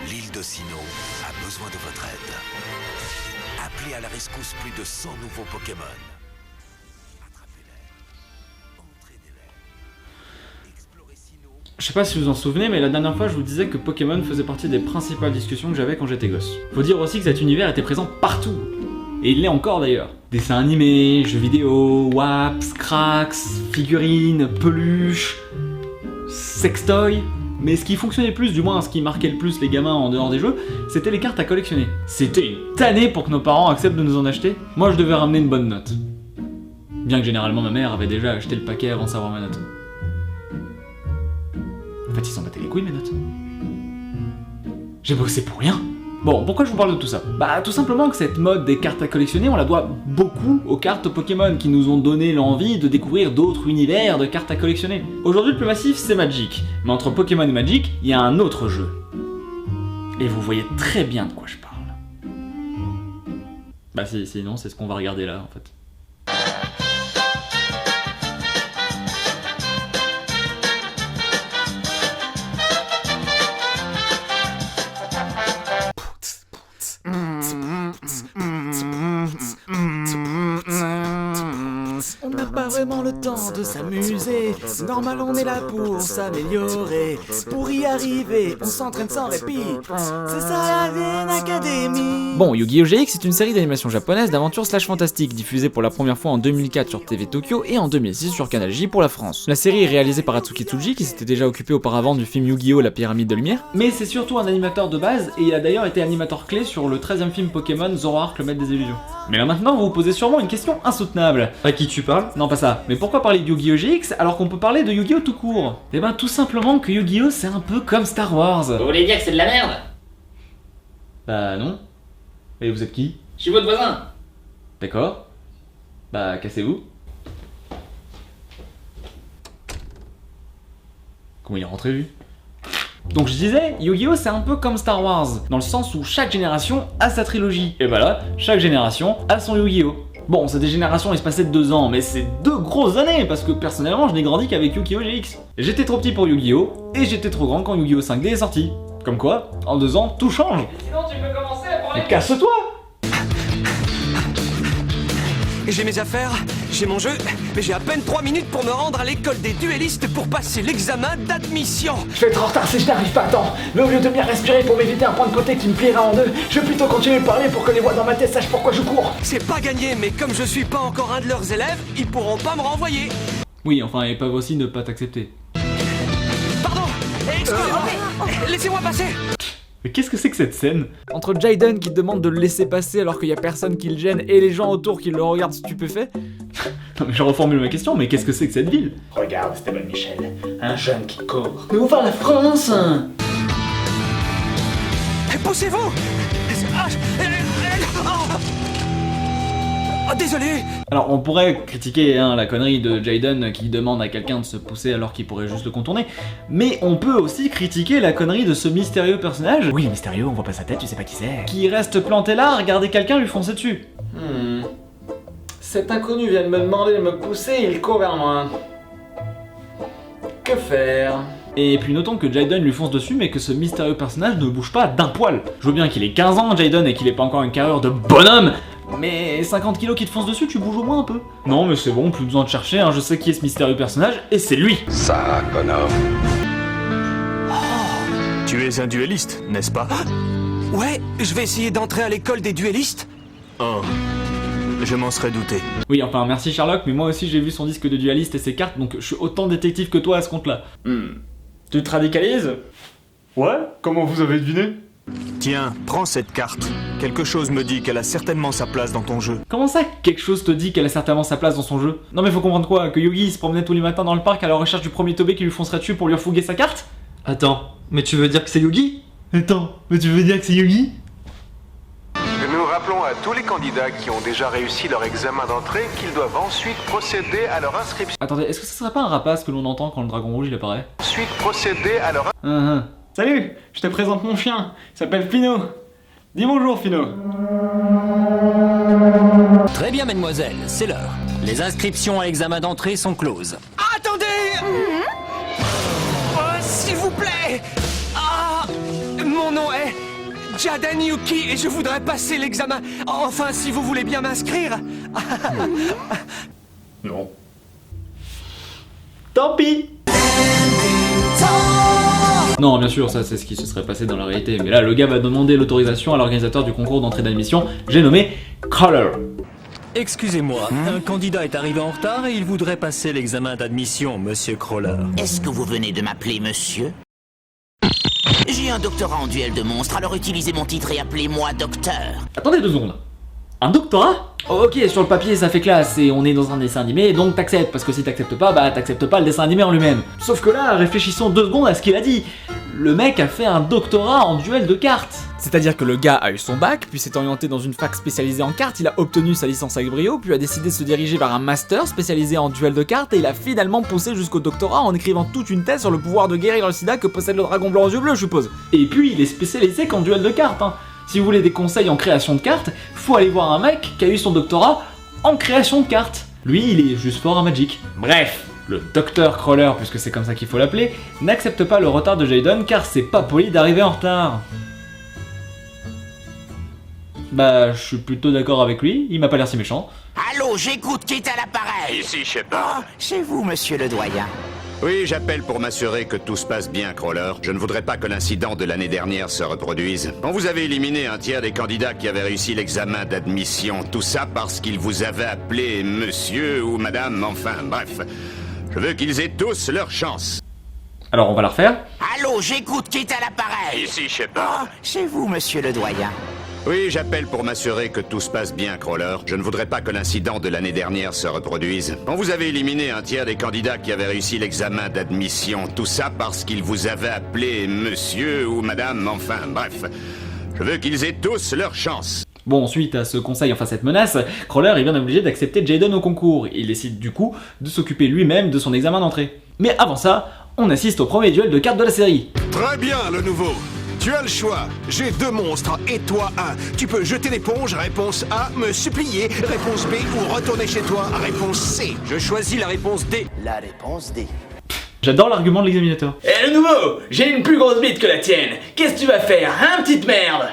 L'île d'Ossino a besoin de votre aide. Appelez à la rescousse plus de 100 nouveaux Pokémon. Attrapez-les, entraînez-les, explorez Sinnoh. Je sais pas si vous en souvenez, mais la dernière fois je vous disais que Pokémon faisait partie des principales discussions que j'avais quand j'étais gosse. Faut dire aussi que cet univers était présent partout. Et il l'est encore d'ailleurs. Dessins animés, jeux vidéo, waps, cracks, figurines, peluches, sextoys. Mais ce qui fonctionnait le plus, du moins ce qui marquait le plus les gamins en dehors des jeux, c'était les cartes à collectionner. C'était une tannée pour que nos parents acceptent de nous en acheter. Moi je devais ramener une bonne note. Bien que généralement ma mère avait déjà acheté le paquet avant de savoir ma note. En fait ils s'en battaient les couilles mes notes. J'ai bossé pour rien. Bon, pourquoi je vous parle de tout ça? Bah tout simplement que cette mode des cartes à collectionner, on la doit beaucoup aux cartes Pokémon qui nous ont donné l'envie de découvrir d'autres univers de cartes à collectionner. Aujourd'hui le plus massif c'est Magic, mais entre Pokémon et Magic, il y a un autre jeu. Et vous voyez très bien de quoi je parle. Bah sinon c'est ce qu'on va regarder là en fait. On n'a pas vraiment le temps de s'amuser. Normal, on est là pour s'améliorer. Pour y arriver, on s'entraîne sans répit. C'est ça la Zen Academy. Bon, Yu-Gi-Oh! GX est une série d'animation japonaise d'aventure slash fantastique diffusée pour la première fois en 2004 sur TV Tokyo et en 2006 sur Canal J pour la France. La série est réalisée par Atsuki Tsuji qui s'était déjà occupé auparavant du film Yu-Gi-Oh! La pyramide de lumière. Mais c'est surtout un animateur de base, et il a d'ailleurs été animateur clé sur le 13e film Pokémon Zoroark, le maître des illusions. Mais là maintenant, vous vous posez sûrement une question insoutenable. À qui tu parles? Non pas ça, mais pourquoi parler de Yu-Gi-Oh! GX alors qu'on peut parler de Yu-Gi-Oh! Tout court? Eh ben tout simplement que Yu-Gi-Oh! C'est un peu comme Star Wars. Vous voulez dire que c'est de la merde? Bah non. Et vous êtes qui? Je suis votre voisin. D'accord. Bah cassez-vous. Comment il est rentré lui? Donc je disais, Yu-Gi-Oh! C'est un peu comme Star Wars, dans le sens où chaque génération a sa trilogie. Et bah là, chaque génération a son Yu-Gi-Oh! Bon, c'est des générations espacées de 2 ans, mais c'est 2 grosses années, parce que personnellement, je n'ai grandi qu'avec Yu-Gi-Oh! GX. J'étais trop petit pour Yu-Gi-Oh! Et j'étais trop grand quand Yu-Gi-Oh! 5D est sorti. Comme quoi, en 2 ans, tout change. Sinon, tu peux commencer à parler. Mais casse-toi! J'ai mes affaires, j'ai mon jeu, mais j'ai à peine 3 minutes pour me rendre à l'école des duellistes pour passer l'examen d'admission. Je vais être en retard si je n'arrive pas à temps. Mais au lieu de bien respirer pour m'éviter un point de côté qui me pliera en deux, je vais plutôt continuer de parler pour que les voix dans ma tête sachent pourquoi je cours. C'est pas gagné, mais comme je suis pas encore un de leurs élèves, ils pourront pas me renvoyer. Oui, enfin, ils peuvent aussi ne pas t'accepter. Pardon, excusez-moi, laissez-moi passer. Mais qu'est-ce que c'est que cette scène? Entre Jaden qui demande de le laisser passer alors qu'il y a personne qui le gêne et les gens autour qui le regardent stupéfaits. Non mais je reformule ma question, mais qu'est-ce que c'est que cette ville? Regarde, Esteban Michel, un jeune qui court. Mais où va la France? Poussez-vous. Oh, désolé. Alors on pourrait critiquer la connerie de Jaden qui demande à quelqu'un de se pousser alors qu'il pourrait juste le contourner, mais on peut aussi critiquer la connerie de ce mystérieux personnage, Oui, mystérieux, on voit pas sa tête, tu sais pas qui c'est. qui reste planté là à regarder quelqu'un lui foncer dessus. Cet inconnu vient de me demander de me pousser et il court vers moi. Que faire? Et puis notons que Jaden lui fonce dessus mais que ce mystérieux personnage ne bouge pas d'un poil. Je veux bien qu'il ait 15 ans Jaden et qu'il ait pas encore une carrure de bonhomme, mais 50 kilos qui te foncent dessus, tu bouges au moins un peu. Non mais c'est bon, plus besoin de chercher, je sais qui est ce mystérieux personnage, et c'est lui. Sarah Connor. Tu es un duelliste, n'est-ce pas? Ouais, je vais essayer d'entrer à l'école des duellistes. Oh, je m'en serais douté. Oui, enfin merci Sherlock, mais moi aussi j'ai vu son disque de dualiste et ses cartes, donc je suis autant détective que toi à ce compte-là. Tu te radicalises? Ouais, comment vous avez deviné? Tiens, prends cette carte. Quelque chose me dit qu'elle a certainement sa place dans ton jeu. Comment ça, quelque chose te dit qu'elle a certainement sa place dans son jeu? Non mais faut comprendre quoi? Que Yogi se promenait tous les matins dans le parc à la recherche du premier Tobé qui lui foncerait dessus pour lui refouguer sa carte? Attends, mais tu veux dire que c'est Yugi? Attends, mais tu veux dire que c'est Yogi? Nous rappelons à tous les candidats qui ont déjà réussi leur examen d'entrée qu'ils doivent ensuite procéder à leur inscription. Attendez, est-ce que ce serait pas un rapace que l'on entend quand le dragon rouge il apparaît? Ensuite procéder à leur Salut, je te présente mon chien, il s'appelle Fino. Dis bonjour Fino. Très bien, mademoiselle, c'est l'heure. Les inscriptions à l'examen d'entrée sont closes. Attendez. S'il vous plaît. Ah, mon nom est Jaden Yuki et je voudrais passer l'examen. Enfin, si vous voulez bien m'inscrire. Non. Tant pis. Non, bien sûr, ça c'est ce qui se serait passé dans la réalité, mais là le gars va demander l'autorisation à l'organisateur du concours d'entrée d'admission, j'ai nommé Crawler. Excusez-moi, un candidat est arrivé en retard et il voudrait passer l'examen d'admission, monsieur Crawler. Est-ce que vous venez de m'appeler monsieur? J'ai un doctorat en duel de monstres, alors utilisez mon titre et appelez-moi docteur. Attendez 2 secondes. Un doctorat? Oh, ok, sur le papier ça fait classe et on est dans un dessin animé, donc t'acceptes, parce que si t'acceptes pas, bah t'acceptes pas le dessin animé en lui-même. Sauf que là, réfléchissons 2 secondes à ce qu'il a dit. Le mec a fait un doctorat en duel de cartes. C'est-à-dire que le gars a eu son bac, puis s'est orienté dans une fac spécialisée en cartes, il a obtenu sa licence avec brio, puis a décidé de se diriger vers un master spécialisé en duel de cartes, et il a finalement poussé jusqu'au doctorat en écrivant toute une thèse sur le pouvoir de guérir le sida que possède le dragon blanc aux yeux bleus, je suppose. Et puis il est spécialisé qu'en duel de cartes, hein. Si vous voulez des conseils en création de cartes, faut aller voir un mec qui a eu son doctorat en création de cartes. Lui, il est juste fort à Magic. Bref, le docteur Crawler, puisque c'est comme ça qu'il faut l'appeler, n'accepte pas le retard de Jaden car c'est pas poli d'arriver en retard. Bah, je suis plutôt d'accord avec lui, il m'a pas l'air si méchant. Allô, j'écoute, qui est à l'appareil? Ici, Shepard. C'est vous, monsieur le doyen. Oui, j'appelle pour m'assurer que tout se passe bien, Crawler. Je ne voudrais pas que l'incident de l'année dernière se reproduise. On vous avait éliminé un tiers des candidats qui avaient réussi l'examen d'admission. Tout ça parce qu'ils vous avaient appelé monsieur ou madame, enfin, bref. Je veux qu'ils aient tous leur chance. Alors on va la refaire. Allô, j'écoute, qui est à l'appareil? Ici, Shepard. C'est vous, monsieur le doyen. Oui, j'appelle pour m'assurer que tout se passe bien, Crawler. Je ne voudrais pas que l'incident de l'année dernière se reproduise. On vous avait éliminé un tiers des candidats qui avaient réussi l'examen d'admission. Tout ça parce qu'ils vous avaient appelé monsieur ou madame, enfin, bref. Je veux qu'ils aient tous leur chance. Bon, suite à ce conseil, enfin cette menace, Crawler est bien obligé d'accepter Jaden au concours. Il décide du coup de s'occuper lui-même de son examen d'entrée. Mais avant ça, on assiste au premier duel de cartes de la série. Très bien, le nouveau. Tu as le choix. J'ai 2 monstres et toi 1. Tu peux jeter l'éponge, réponse A, me supplier, réponse B ou retourner chez toi, réponse C. Je choisis la réponse D. La réponse D. J'adore l'argument de l'examinateur. Eh le nouveau, j'ai une plus grosse bite que la tienne. Qu'est-ce que tu vas faire, hein, petite merde?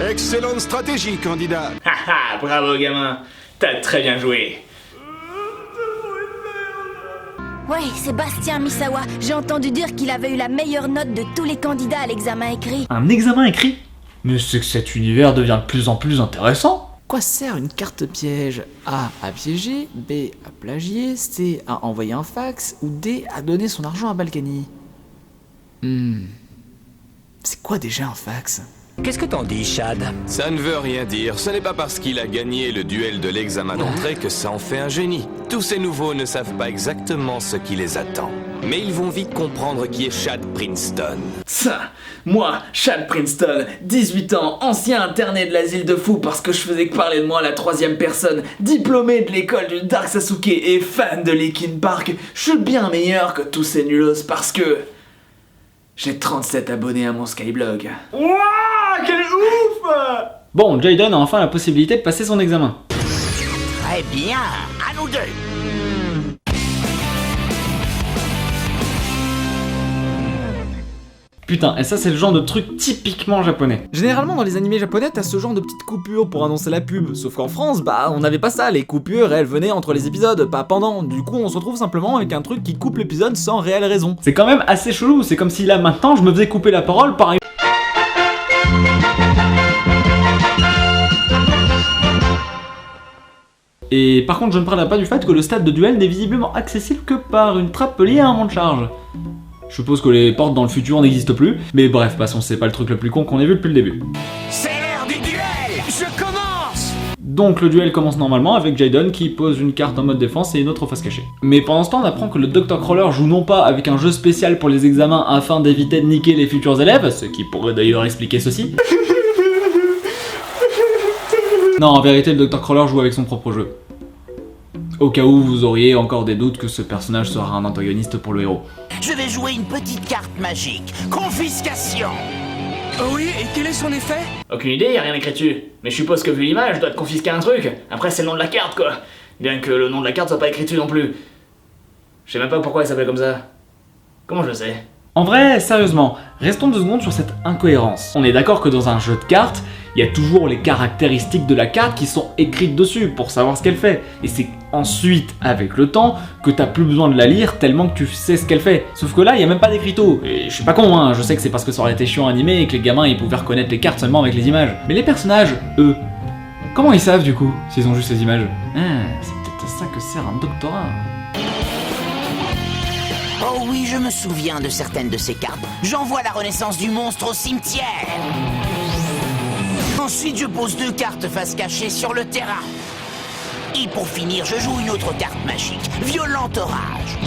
Excellente stratégie, candidat. Haha, bravo gamin. T'as très bien joué. Ouais, Sébastien Misawa, j'ai entendu dire qu'il avait eu la meilleure note de tous les candidats à l'examen écrit. Un examen écrit? Mais c'est que cet univers devient de plus en plus intéressant. Quoi sert une carte piège? A à piéger, B à plagier, C à envoyer un fax, ou D à donner son argent à Balkany? C'est quoi déjà un fax? Qu'est-ce que t'en dis, Chad? Ça ne veut rien dire. Ce n'est pas parce qu'il a gagné le duel de l'examen d'entrée que ça en fait un génie. Tous ces nouveaux ne savent pas exactement ce qui les attend. Mais ils vont vite comprendre qui est Chad Princeton. Ça, moi, Chad Princeton, 18 ans, ancien interné de l'asile de fous parce que je faisais que parler de moi à la 3e personne, diplômé de l'école du Dark Sasuke et fan de Linkin Park, je suis bien meilleur que tous ces nulos parce que... j'ai 37 abonnés à mon Skyblog. Wouah, quel ouf! Bon, Jaden a enfin la possibilité de passer son examen. Très bien, à nous 2. Putain, et ça c'est le genre de truc typiquement japonais. Généralement dans les animés japonais, t'as ce genre de petites coupures pour annoncer la pub, sauf qu'en France, bah on n'avait pas ça, les coupures elles venaient entre les épisodes, pas pendant, du coup on se retrouve simplement avec un truc qui coupe l'épisode sans réelle raison. C'est quand même assez chelou, c'est comme si là maintenant je me faisais couper la parole par... Et par contre je ne parlerai pas du fait que le stade de duel n'est visiblement accessible que par une trappe liée à un mont de charge. Je suppose que les portes dans le futur n'existent plus, mais bref, passons, c'est pas le truc le plus con qu'on ait vu depuis le début. C'est l'heure du duel! Je commence! Donc le duel commence normalement avec Jaden qui pose une carte en mode défense et une autre en face cachée. Mais pendant ce temps, on apprend que le Dr. Crawler joue non pas avec un jeu spécial pour les examens afin d'éviter de niquer les futurs élèves, ce qui pourrait d'ailleurs expliquer ceci. Non, en vérité, le Dr. Crawler joue avec son propre jeu. Au cas où vous auriez encore des doutes que ce personnage sera un antagoniste pour le héros. Je vais jouer une petite carte magique. Confiscation. Oh oui, et quel est son effet? Aucune idée, y'a rien écrit dessus. Mais je suppose que vu l'image, je dois te confisquer un truc. Après, c'est le nom de la carte, quoi. Bien que le nom de la carte soit pas écrit dessus non plus. Je sais même pas pourquoi elle s'appelle comme ça. Comment je le sais? En vrai, sérieusement, restons 2 secondes sur cette incohérence. On est d'accord que dans un jeu de cartes, il y a toujours les caractéristiques de la carte qui sont écrites dessus pour savoir ce qu'elle fait. Et c'est ensuite, avec le temps, que t'as plus besoin de la lire tellement que tu sais ce qu'elle fait. Sauf que là, il y a même pas d'écriteau. Et je suis pas con, hein, je sais que c'est parce que ça aurait été chiant animé et que les gamins ils pouvaient reconnaître les cartes seulement avec les images. Mais les personnages, eux, comment ils savent du coup, s'ils ont juste ces images? C'est peut-être ça que sert un doctorat. Oh oui, je me souviens de certaines de ces cartes. J'envoie la renaissance du monstre au cimetière. Ensuite, je pose 2 cartes face cachée sur le terrain. Et pour finir, je joue une autre carte magique, Violent Orage.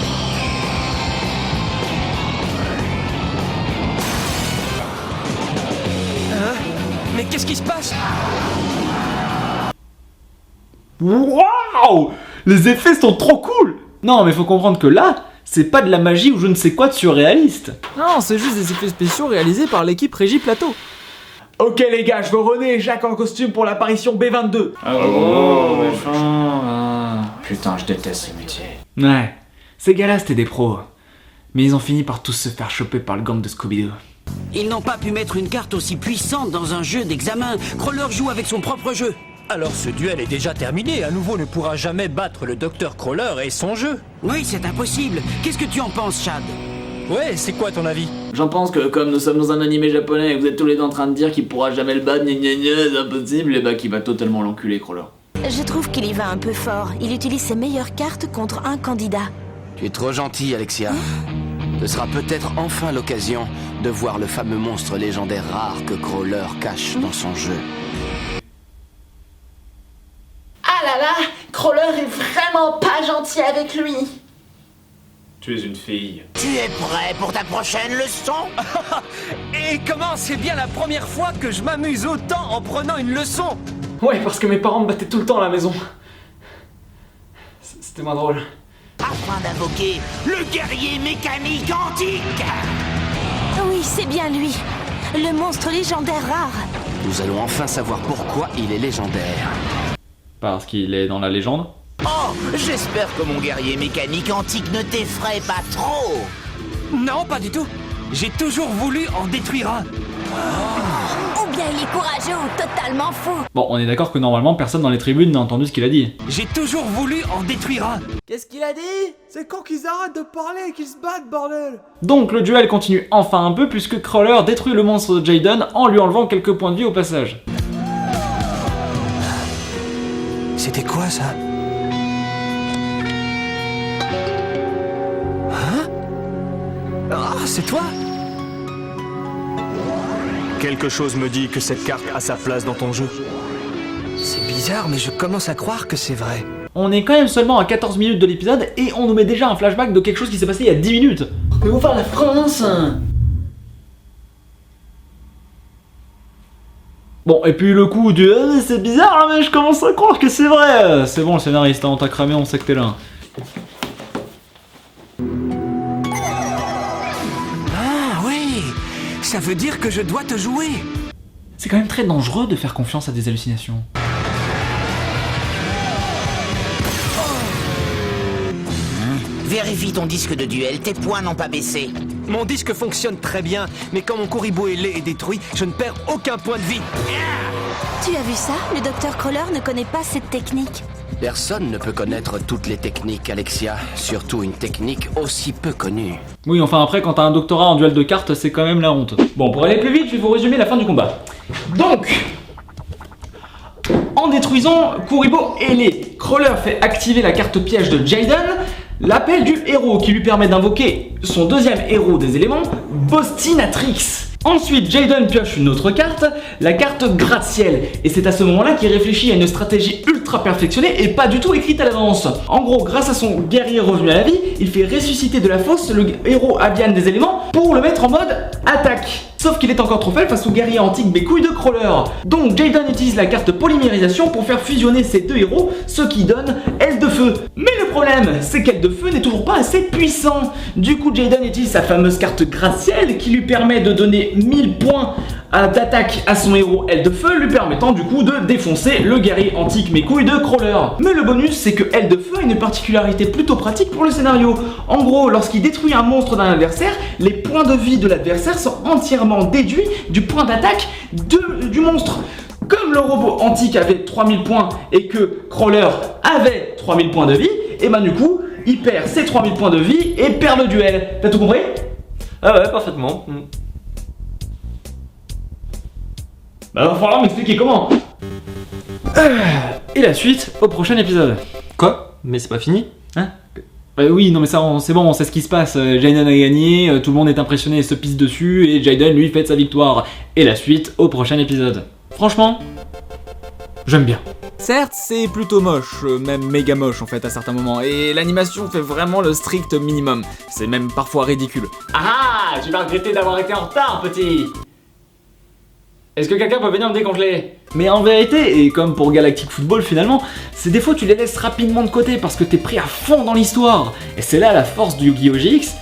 Hein? Mais qu'est-ce qui se passe? Waouh! Les effets sont trop cool! Non, mais faut comprendre que là, c'est pas de la magie ou je ne sais quoi de surréaliste. Non, c'est juste des effets spéciaux réalisés par l'équipe Régie Plateau. Ok les gars, je veux René et Jacques en costume pour l'apparition B22. Putain, je déteste ce métier. Ouais, ces gars-là c'était des pros. Mais ils ont fini par tous se faire choper par le gang de Scooby-Doo. Ils n'ont pas pu mettre une carte aussi puissante dans un jeu d'examen. Crawler joue avec son propre jeu. Alors ce duel est déjà terminé, à nouveau ne pourra jamais battre le Dr Crawler et son jeu. Oui, c'est impossible. Qu'est-ce que tu en penses, Chad? Ouais, c'est quoi ton avis? J'en pense que comme nous sommes dans un animé japonais et que vous êtes tous les deux en train de dire qu'il pourra jamais le battre, c'est impossible, et bah qu'il va totalement l'enculer, Crawler. Je trouve qu'il y va un peu fort. Il utilise ses meilleures cartes contre un candidat. Tu es trop gentil, Alexia. Ce sera peut-être enfin l'occasion de voir le fameux monstre légendaire rare que Crawler cache dans son jeu. Ah là là, Crawler est vraiment pas gentil avec lui. Tu es une fille. Tu es prêt pour ta prochaine leçon? Et comment c'est bien la première fois que je m'amuse autant en prenant une leçon? Ouais, parce que mes parents me battaient tout le temps à la maison. C'était moins drôle. Afin d'invoquer le guerrier mécanique antique. Oui, c'est bien lui. Le monstre légendaire rare. Nous allons enfin savoir pourquoi il est légendaire. Parce qu'il est dans la légende? Oh, j'espère que mon guerrier mécanique antique ne t'effraie pas trop. Non, pas du tout. J'ai toujours voulu en détruire un. Ou bien il est courageux ou totalement fou. Bon, on est d'accord que normalement personne dans les tribunes n'a entendu ce qu'il a dit. J'ai toujours voulu en détruire un. Qu'est-ce qu'il a dit? C'est quand qu'ils arrêtent de parler et qu'ils se battent, bordel! Donc le duel continue enfin un peu puisque Crawler détruit le monstre de Jaden en lui enlevant quelques points de vie au passage. C'était quoi ça? Hein? Ah, c'est toi? Quelque chose me dit que cette carte a sa place dans ton jeu. C'est bizarre, mais je commence à croire que c'est vrai. On est quand même seulement à 14 minutes de l'épisode et on nous met déjà un flashback de quelque chose qui s'est passé il y a 10 minutes. Mais où va la France? Bon, et puis le coup du c'est bizarre, mais je commence à croire que c'est vrai. C'est bon, le scénariste, on t'a cramé, on sait que t'es là. Ah oui, ça veut dire que je dois te jouer. C'est quand même très dangereux de faire confiance à des hallucinations. Vérifie ton disque de duel, tes points n'ont pas baissé. Mon disque fonctionne très bien, mais quand mon Kuribo est laid et détruit, je ne perds aucun point de vie. Tu as vu ça? Le Dr Crawler ne connaît pas cette technique. Personne ne peut connaître toutes les techniques, Alexia. Surtout une technique aussi peu connue. Oui, enfin après, quand t'as un doctorat en duel de cartes, c'est quand même la honte. Bon, pour aller plus vite, je vais vous résumer la fin du combat. Donc, en détruisant Kuribo et les, Crawler fait activer la carte piège de Jaden, l'appel du héros qui lui permet d'invoquer son deuxième héros des éléments, Bostinatrix. Ensuite, Jaden pioche une autre carte, la carte gratte-ciel, et c'est à ce moment-là qu'il réfléchit à une stratégie ultra perfectionnée et pas du tout écrite à l'avance. En gros, grâce à son guerrier revenu à la vie, il fait ressusciter de la fosse le héros Avian des éléments pour le mettre en mode attaque. Sauf qu'il est encore trop faible face au guerrier antique mes couilles de Crawler. Donc Jaden utilise la carte polymérisation pour faire fusionner ces deux héros, ce qui donne aile de feu. Mais le problème, c'est qu'aile de feu n'est toujours pas assez puissant. Du coup, Jaden utilise sa fameuse carte gratte-ciel qui lui permet de donner 1000 points d'attaque à son héros aile de feu, lui permettant du coup de défoncer le guerrier antique mes couilles de Crawler. Mais le bonus, c'est que aile de feu a une particularité plutôt pratique pour le scénario. En gros, lorsqu'il détruit un monstre d'un adversaire, les points de vie de l'adversaire sont entièrement déduits du point d'attaque du monstre. Comme le robot antique avait 3000 points et que Crawler avait 3000 points de vie, et ben du coup, il perd ses 3000 points de vie et perd le duel. T'as tout compris? Ah ouais, parfaitement. Bah va falloir m'expliquer comment. Et la suite au prochain épisode. Quoi? Mais c'est pas fini? Hein? Oui, non mais ça, c'est bon, on sait ce qui se passe. Jaden a gagné, tout le monde est impressionné et se pisse dessus, et Jaden lui fête sa victoire. Et la suite au prochain épisode. Franchement, j'aime bien. Certes, c'est plutôt moche, même méga moche en fait à certains moments, et l'animation fait vraiment le strict minimum. C'est même parfois ridicule. Ah, tu vas regretter d'avoir été en retard, petit. Est-ce que quelqu'un peut venir me décongeler? Mais en vérité, et comme pour Galactic Football finalement, c'est des fois tu les laisses rapidement de côté parce que t'es pris à fond dans l'histoire. Et c'est là la force du Yu-Gi-Oh! GX,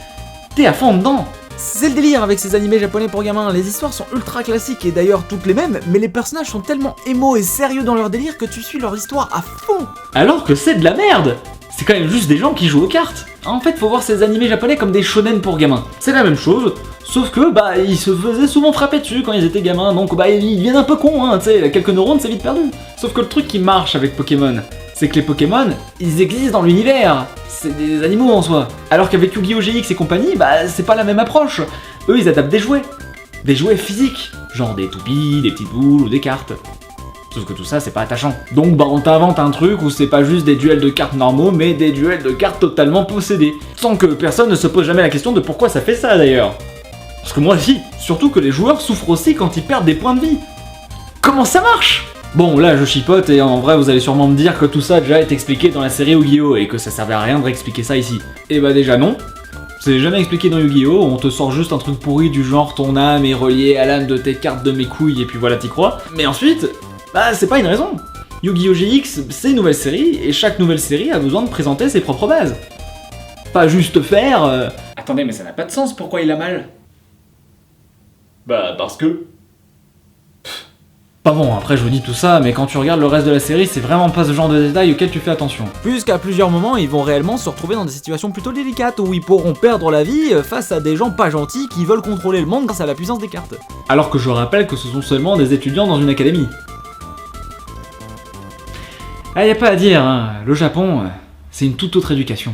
t'es à fond dedans. C'est le délire avec ces animés japonais pour gamins, les histoires sont ultra classiques et d'ailleurs toutes les mêmes, mais les personnages sont tellement émo et sérieux dans leur délire que tu suis leur histoire à fond. Alors que c'est de la merde. C'est quand même juste des gens qui jouent aux cartes. En fait, faut voir ces animés japonais comme des shonen pour gamins. C'est la même chose, sauf que bah ils se faisaient souvent frapper dessus quand ils étaient gamins, donc bah ils deviennent un peu cons, hein, tu sais, quelques neurones c'est vite perdu. Sauf que le truc qui marche avec Pokémon, c'est que les Pokémon, ils existent dans l'univers. C'est des animaux en soi. Alors qu'avec Yu-Gi-Oh! GX et compagnie, bah c'est pas la même approche. Eux ils adaptent des jouets physiques, genre des toupies, des petites boules ou des cartes. Sauf que tout ça c'est pas attachant. Donc bah on t'invente un truc où c'est pas juste des duels de cartes normaux, mais des duels de cartes totalement possédées. Sans que personne ne se pose jamais la question de pourquoi ça fait ça d'ailleurs. Parce que moi si, surtout que les joueurs souffrent aussi quand ils perdent des points de vie. Comment ça marche? Bon là je chipote et en vrai vous allez sûrement me dire que tout ça a déjà été expliqué dans la série Yu-Gi-Oh! Et que ça servait à rien de réexpliquer ça ici. Et bah déjà non. C'est jamais expliqué dans Yu-Gi-Oh! On te sort juste un truc pourri du genre ton âme est reliée à l'âme de tes cartes de mes couilles et puis voilà t'y crois. Mais ensuite, bah c'est pas une raison. Yu-Gi-Oh! GX c'est une nouvelle série et chaque nouvelle série a besoin de présenter ses propres bases. Pas juste faire... Attendez mais ça n'a pas de sens, pourquoi il a mal? Bah parce que... Pas bon, après je vous dis tout ça, mais quand tu regardes le reste de la série, c'est vraiment pas ce genre de détails auquel tu fais attention. Puisqu'à plusieurs moments, ils vont réellement se retrouver dans des situations plutôt délicates, où ils pourront perdre la vie face à des gens pas gentils qui veulent contrôler le monde grâce à la puissance des cartes. Alors que je rappelle que ce sont seulement des étudiants dans une académie. Ah y a pas à dire, hein. Le Japon, c'est une toute autre éducation.